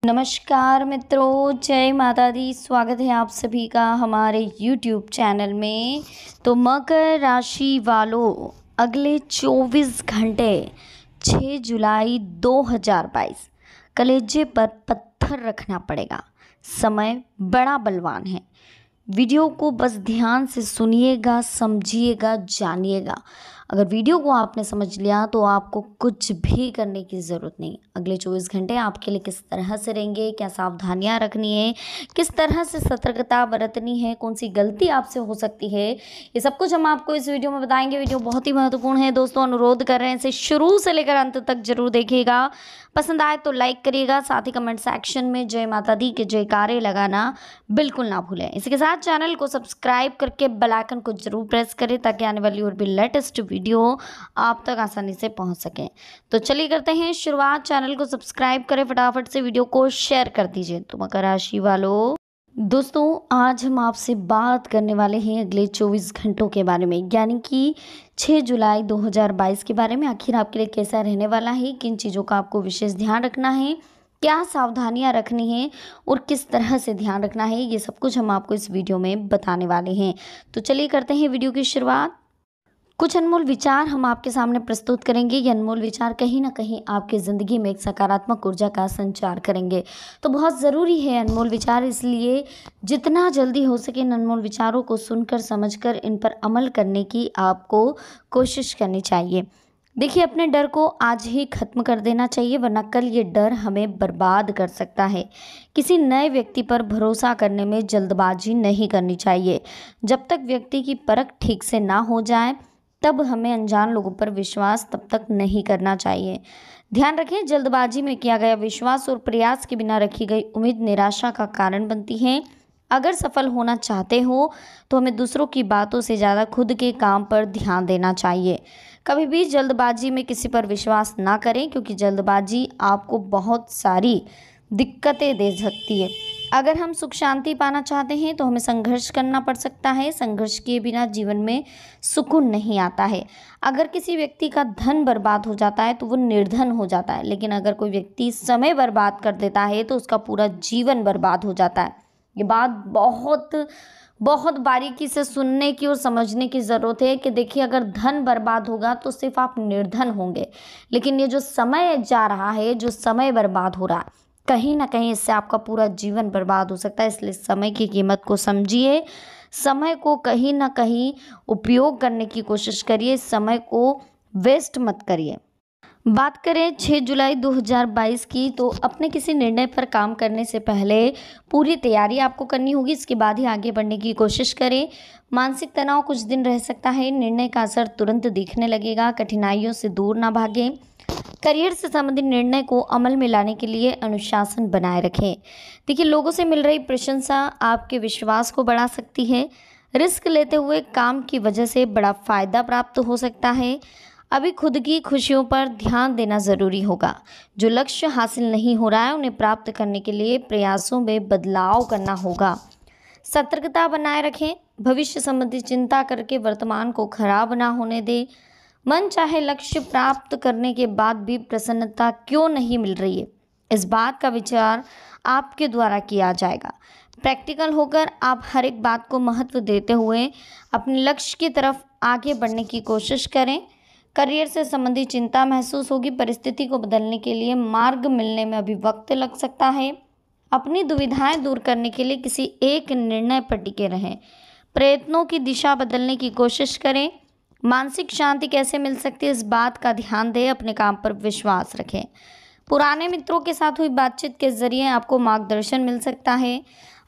नमस्कार मित्रों, जय माता दी। स्वागत है आप सभी का हमारे YouTube चैनल में। तो मकर राशि वालों, अगले 24 घंटे 6 जुलाई 2022 कलेजे पर पत्थर रखना पड़ेगा। समय बड़ा बलवान है। वीडियो को बस ध्यान से सुनिएगा, समझिएगा, जानिएगा। अगर वीडियो को आपने समझ लिया तो आपको कुछ भी करने की ज़रूरत नहीं। अगले 24 घंटे आपके लिए किस तरह से रहेंगे, क्या सावधानियां रखनी है, किस तरह से सतर्कता बरतनी है, कौन सी गलती आपसे हो सकती है, ये सब कुछ हम आपको इस वीडियो में बताएंगे। वीडियो बहुत ही महत्वपूर्ण है दोस्तों, अनुरोध कर रहे हैं इसे शुरू से लेकर अंत तक जरूर देखिएगा। पसंद आए तो लाइक करिएगा, साथ ही कमेंट सेक्शन में जय माता दी के जयकारे लगाना बिल्कुल ना भूलें। इसके साथ चैनल को सब्सक्राइब करके बेल आइकन को जरूर प्रेस करें ताकि आने वाली और भी लेटेस्ट वीडियो आप तक आसानी से पहुंच सकें। तो चलिए करते हैं शुरुआत। चैनल को सब्सक्राइब करें, फटाफट से वीडियो को शेयर कर दीजिए। तो मकर राशि वालों दोस्तों, आज हम आपसे बात करने वाले हैं अगले 24 घंटों के बारे में, यानी कि 6 जुलाई 2022 के बारे में। आखिर आपके लिए कैसा रहने वाला है, किन चीज़ों का आपको विशेष ध्यान रखना है, क्या सावधानियां रखनी है और किस तरह से ध्यान रखना है, ये सब कुछ हम आपको इस वीडियो में बताने वाले हैं। तो चलिए करते हैं वीडियो की शुरुआत। कुछ अनमोल विचार हम आपके सामने प्रस्तुत करेंगे। ये अनमोल विचार कहीं ना कहीं आपकी ज़िंदगी में एक सकारात्मक ऊर्जा का संचार करेंगे। तो बहुत ज़रूरी है अनमोल विचार, इसलिए जितना जल्दी हो सके इन अनमोल विचारों को सुनकर समझकर इन पर अमल करने की आपको कोशिश करनी चाहिए। देखिए, अपने डर को आज ही खत्म कर देना चाहिए, वरना कल ये डर हमें बर्बाद कर सकता है। किसी नए व्यक्ति पर भरोसा करने में जल्दबाजी नहीं करनी चाहिए। जब तक व्यक्ति की परख ठीक से ना हो जाए तब हमें अनजान लोगों पर विश्वास तब तक नहीं करना चाहिए। ध्यान रखें, जल्दबाजी में किया गया विश्वास और प्रयास के बिना रखी गई उम्मीद निराशा का कारण बनती है। अगर सफल होना चाहते हो तो हमें दूसरों की बातों से ज़्यादा खुद के काम पर ध्यान देना चाहिए। कभी भी जल्दबाजी में किसी पर विश्वास ना करें, क्योंकि जल्दबाजी आपको बहुत सारी दिक्कतें दे सकती है। अगर हम सुख शांति पाना चाहते हैं तो हमें संघर्ष करना पड़ सकता है। संघर्ष किए बिना जीवन में सुकून नहीं आता है। अगर किसी व्यक्ति का धन बर्बाद हो जाता है तो वो निर्धन हो जाता है, लेकिन अगर कोई व्यक्ति समय बर्बाद कर देता है तो उसका पूरा जीवन बर्बाद हो जाता है। ये बात बहुत बहुत बारीकी से सुनने की और समझने की ज़रूरत है कि देखिए, अगर धन बर्बाद होगा तो सिर्फ आप निर्धन होंगे, लेकिन ये जो समय जा रहा है, जो समय बर्बाद हो रहा है, कहीं ना कहीं इससे आपका पूरा जीवन बर्बाद हो सकता है। इसलिए समय की कीमत को समझिए, समय को कहीं ना कहीं उपयोग करने की कोशिश करिए, समय को वेस्ट मत करिए। बात करें 6 जुलाई 2022 की, तो अपने किसी निर्णय पर काम करने से पहले पूरी तैयारी आपको करनी होगी। इसके बाद ही आगे बढ़ने की कोशिश करें। मानसिक तनाव कुछ दिन रह सकता है, निर्णय का असर तुरंत दिखने लगेगा। कठिनाइयों से दूर ना भागें। करियर से संबंधित निर्णय को अमल में लाने के लिए अनुशासन बनाए रखें। देखिए, लोगों से मिल रही प्रशंसा आपके विश्वास को बढ़ा सकती है। रिस्क लेते हुए काम की वजह से बड़ा फायदा प्राप्त हो सकता है। अभी खुद की खुशियों पर ध्यान देना ज़रूरी होगा। जो लक्ष्य हासिल नहीं हो रहा है उन्हें प्राप्त करने के लिए प्रयासों में बदलाव करना होगा। सतर्कता बनाए रखें। भविष्य संबंधी चिंता करके वर्तमान को खराब ना होने दें। मन चाहे लक्ष्य प्राप्त करने के बाद भी प्रसन्नता क्यों नहीं मिल रही है, इस बात का विचार आपके द्वारा किया जाएगा। प्रैक्टिकल होकर आप हर एक बात को महत्व देते हुए अपने लक्ष्य की तरफ आगे बढ़ने की कोशिश करें। करियर से संबंधित चिंता महसूस होगी। परिस्थिति को बदलने के लिए मार्ग मिलने में अभी वक्त लग सकता है। अपनी दुविधाएं दूर करने के लिए किसी एक निर्णय पर टिके रहें। प्रयत्नों की दिशा बदलने की कोशिश करें। मानसिक शांति कैसे मिल सकती है, इस बात का ध्यान दें। अपने काम पर विश्वास रखें। पुराने मित्रों के साथ हुई बातचीत के जरिए आपको मार्गदर्शन मिल सकता है।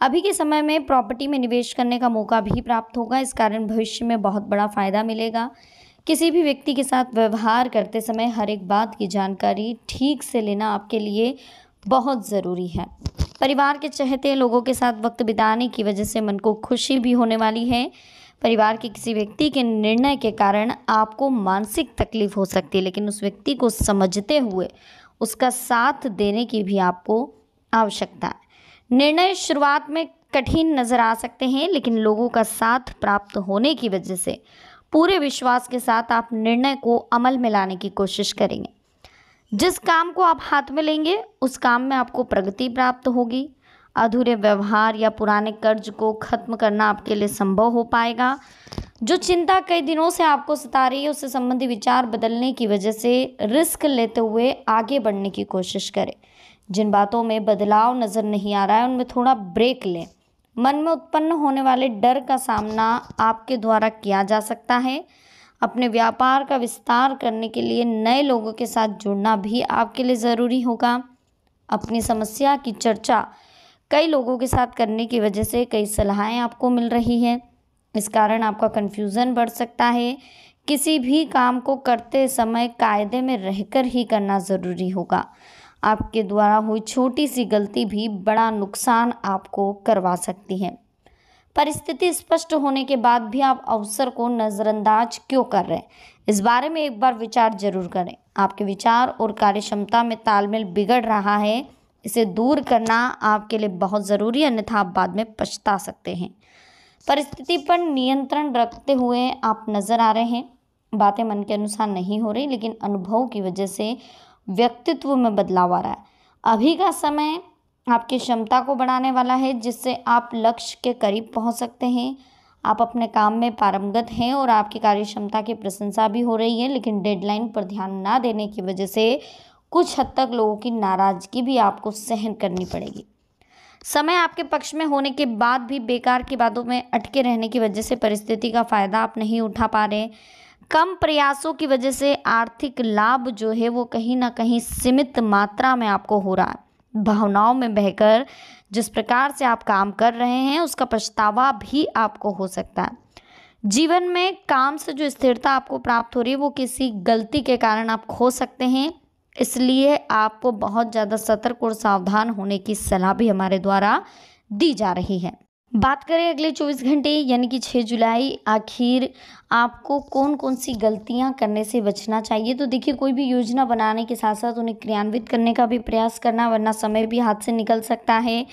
अभी के समय में प्रॉपर्टी में निवेश करने का मौका भी प्राप्त होगा। इस कारण भविष्य में बहुत बड़ा फायदा मिलेगा। किसी भी व्यक्ति के साथ व्यवहार करते समय हर एक बात की जानकारी ठीक से लेना आपके लिए बहुत ज़रूरी है। परिवार के चहेते लोगों के साथ वक्त बिताने की वजह से मन को खुशी भी होने वाली है। परिवार के किसी व्यक्ति के निर्णय के कारण आपको मानसिक तकलीफ हो सकती है, लेकिन उस व्यक्ति को समझते हुए उसका साथ देने की भी आपको आवश्यकता है। निर्णय शुरुआत में कठिन नज़र आ सकते हैं, लेकिन लोगों का साथ प्राप्त होने की वजह से पूरे विश्वास के साथ आप निर्णय को अमल में लाने की कोशिश करेंगे। जिस काम को आप हाथ में लेंगे उस काम में आपको प्रगति प्राप्त होगी। अधूरे व्यवहार या पुराने कर्ज को खत्म करना आपके लिए संभव हो पाएगा। जो चिंता कई दिनों से आपको सता रही है उससे संबंधी विचार बदलने की वजह से रिस्क लेते हुए आगे बढ़ने की कोशिश करें। जिन बातों में बदलाव नज़र नहीं आ रहा है उनमें थोड़ा ब्रेक लें। मन में उत्पन्न होने वाले डर का सामना आपके द्वारा किया जा सकता है। अपने व्यापार का विस्तार करने के लिए नए लोगों के साथ जुड़ना भी आपके लिए ज़रूरी होगा। अपनी समस्या की चर्चा कई लोगों के साथ करने की वजह से कई सलाहें आपको मिल रही हैं। इस कारण आपका कन्फ्यूज़न बढ़ सकता है। किसी भी काम को करते समय कायदे में रहकर ही करना ज़रूरी होगा। आपके द्वारा हुई छोटी सी गलती भी बड़ा नुकसान आपको करवा सकती है। परिस्थिति स्पष्ट होने के बाद भी आप अवसर को नज़रअंदाज क्यों कर रहे हैं, इस बारे में एक बार विचार जरूर करें। आपके विचार और कार्यक्षमता में तालमेल बिगड़ रहा है, इसे दूर करना आपके लिए बहुत ज़रूरी है, अन्यथा आप बाद में पछता सकते हैं। परिस्थिति पर नियंत्रण रखते हुए आप नज़र आ रहे हैं। बातें मन के अनुसार नहीं हो रही, लेकिन अनुभव की वजह से व्यक्तित्व में बदलाव आ रहा है। अभी का समय आपकी क्षमता को बढ़ाने वाला है, जिससे आप लक्ष्य के करीब पहुंच सकते हैं। आप अपने काम में पारंगत हैं और आपकी कार्यक्षमता की प्रशंसा भी हो रही है, लेकिन डेडलाइन पर ध्यान ना देने की वजह से कुछ हद तक लोगों की नाराज़गी भी आपको सहन करनी पड़ेगी। समय आपके पक्ष में होने के बाद भी बेकार की बातों में अटके रहने की वजह से परिस्थिति का फ़ायदा आप नहीं उठा पा रहे। कम प्रयासों की वजह से आर्थिक लाभ जो है वो कहीं ना कहीं सीमित मात्रा में आपको हो रहा है। भावनाओं में बहकर जिस प्रकार से आप काम कर रहे हैं उसका पछतावा भी आपको हो सकता है। जीवन में काम से जो स्थिरता आपको प्राप्त हो रही है वो किसी गलती के कारण आप खो सकते हैं, इसलिए आपको बहुत ज़्यादा सतर्क और सावधान होने की सलाह भी हमारे द्वारा दी जा रही है। बात करें अगले 24 घंटे यानी कि 6 जुलाई, आखिर आपको कौन कौन सी गलतियां करने से बचना चाहिए। तो देखिए, कोई भी योजना बनाने के साथ साथ उन्हें क्रियान्वित करने का भी प्रयास करना, वरना समय भी हाथ से निकल सकता है।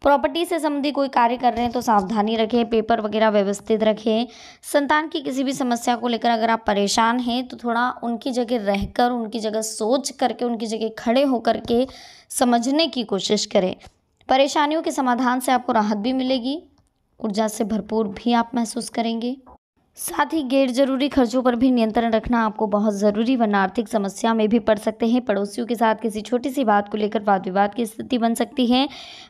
प्रॉपर्टी से संबंधी कोई कार्य कर रहे हैं तो सावधानी रखें, पेपर वगैरह व्यवस्थित रखें। संतान की किसी भी समस्या को लेकर अगर आप परेशान हैं तो थोड़ा उनकी जगह रहकर, उनकी जगह सोच करके, उनकी जगह खड़े होकर के समझने की कोशिश करें। परेशानियों के समाधान से आपको राहत भी मिलेगी, ऊर्जा से भरपूर भी आप महसूस करेंगे। साथ ही गैर जरूरी खर्चों पर भी नियंत्रण रखना आपको बहुत ज़रूरी, वरना आर्थिक समस्या में भी पड़ सकते हैं। पड़ोसियों के साथ किसी छोटी सी बात को लेकर वाद विवाद की स्थिति बन सकती है।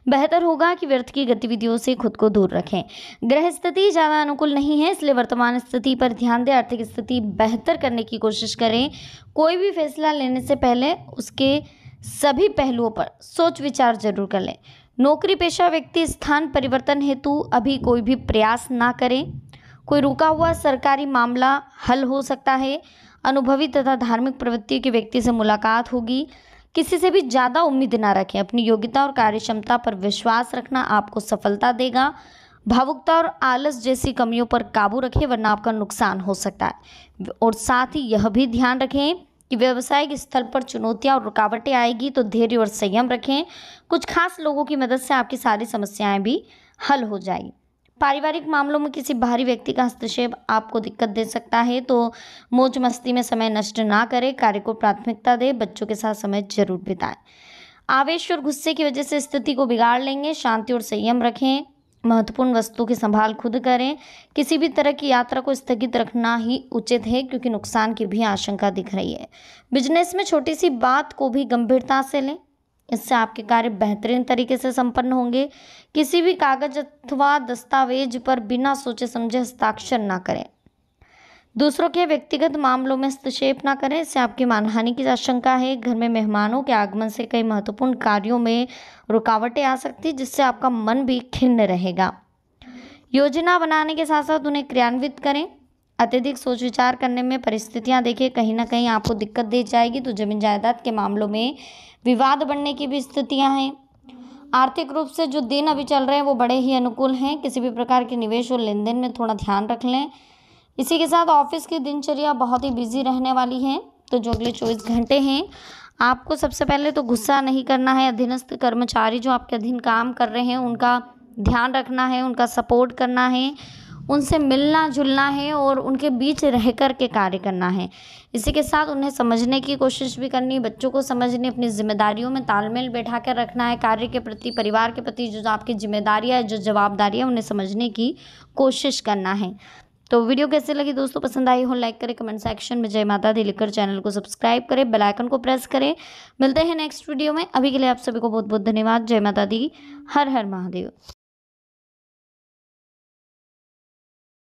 बेहतर होगा कि व्यर्थ की गतिविधियों से खुद को दूर रखें। ग्रह स्थिति ज़्यादा अनुकूल नहीं है, इसलिए वर्तमान स्थिति पर ध्यान दें। आर्थिक स्थिति बेहतर करने की कोशिश करें। कोई भी फैसला लेने से पहले उसके सभी पहलुओं पर सोच विचार जरूर कर लें। नौकरी पेशा व्यक्ति स्थान परिवर्तन हेतु अभी कोई भी प्रयास ना करें। कोई रुका हुआ सरकारी मामला हल हो सकता है। अनुभवी तथा धार्मिक प्रवृत्ति के व्यक्ति से मुलाकात होगी। किसी से भी ज़्यादा उम्मीद ना रखें। अपनी योग्यता और कार्यक्षमता पर विश्वास रखना आपको सफलता देगा। भावुकता और आलस जैसी कमियों पर काबू रखें, वरना आपका नुकसान हो सकता है। और साथ ही यह भी ध्यान रखें कि व्यावसायिक स्थल पर चुनौतियां और रुकावटें आएगी तो धैर्य और संयम रखें। कुछ खास लोगों की मदद से आपकी सारी समस्याएं भी हल हो जाएगी। पारिवारिक मामलों में किसी बाहरी व्यक्ति का हस्तक्षेप आपको दिक्कत दे सकता है, तो मौज मस्ती में समय नष्ट ना करें। कार्य को प्राथमिकता दें। बच्चों के साथ समय जरूर बिताएं। आवेश और गुस्से की वजह से स्थिति को बिगाड़ लेंगे। शांति और संयम रखें। महत्वपूर्ण वस्तु की संभाल खुद करें। किसी भी तरह की यात्रा को स्थगित रखना ही उचित है, क्योंकि नुकसान की भी आशंका दिख रही है। बिजनेस में छोटी सी बात को भी गंभीरता से लें, इससे आपके कार्य बेहतरीन तरीके से संपन्न होंगे। किसी भी कागज अथवा दस्तावेज पर बिना सोचे समझे हस्ताक्षर ना करें। दूसरों के व्यक्तिगत मामलों में हस्तक्षेप ना करें, इससे आपकी मानहानि की आशंका है। घर में मेहमानों के आगमन से कई महत्वपूर्ण कार्यों में रुकावटें आ सकती, जिससे आपका मन भी खिन्न रहेगा। योजना बनाने के साथ साथ उन्हें क्रियान्वित करें। अत्यधिक सोच विचार करने में परिस्थितियां देखिए कहीं ना कहीं आपको दिक्कत दे जाएगी, तो जमीन जायदाद के मामलों में विवाद बढ़ने की भी स्थितियां हैं। आर्थिक रूप से जो दिन अभी चल रहे हैं वो बड़े ही अनुकूल हैं। किसी भी प्रकार के निवेश और लेन देन में थोड़ा ध्यान रख लें। इसी के साथ ऑफिस की दिनचर्या बहुत ही बिजी रहने वाली है, तो जो अगले 24 घंटे हैं आपको सबसे पहले तो गुस्सा नहीं करना है। अधीनस्थ कर्मचारी जो आपके अधीन काम कर रहे हैं उनका ध्यान रखना है, उनका सपोर्ट करना है। उनसे मिलना जुलना है और उनके बीच रह कर के कार्य करना है। इसी के साथ उन्हें समझने की कोशिश भी करनी है, बच्चों को समझनी, अपनी जिम्मेदारियों में तालमेल बैठा कर रखना है, कार्य के प्रति, परिवार के प्रति जो आपकी जिम्मेदारियाँ है, जो जवाबदारियाँ, उन्हें समझने की कोशिश करना है। तो वीडियो कैसे लगी दोस्तों, पसंद आई हो लाइक करें, कमेंट सेक्शन में जय माता दी लिखकर चैनल को सब्सक्राइब करें, बेल आइकन को प्रेस करें। मिलते हैं नेक्स्ट वीडियो में। अभी के लिए आप सभी को बहुत बहुत धन्यवाद। जय माता दी। हर हर महादेव।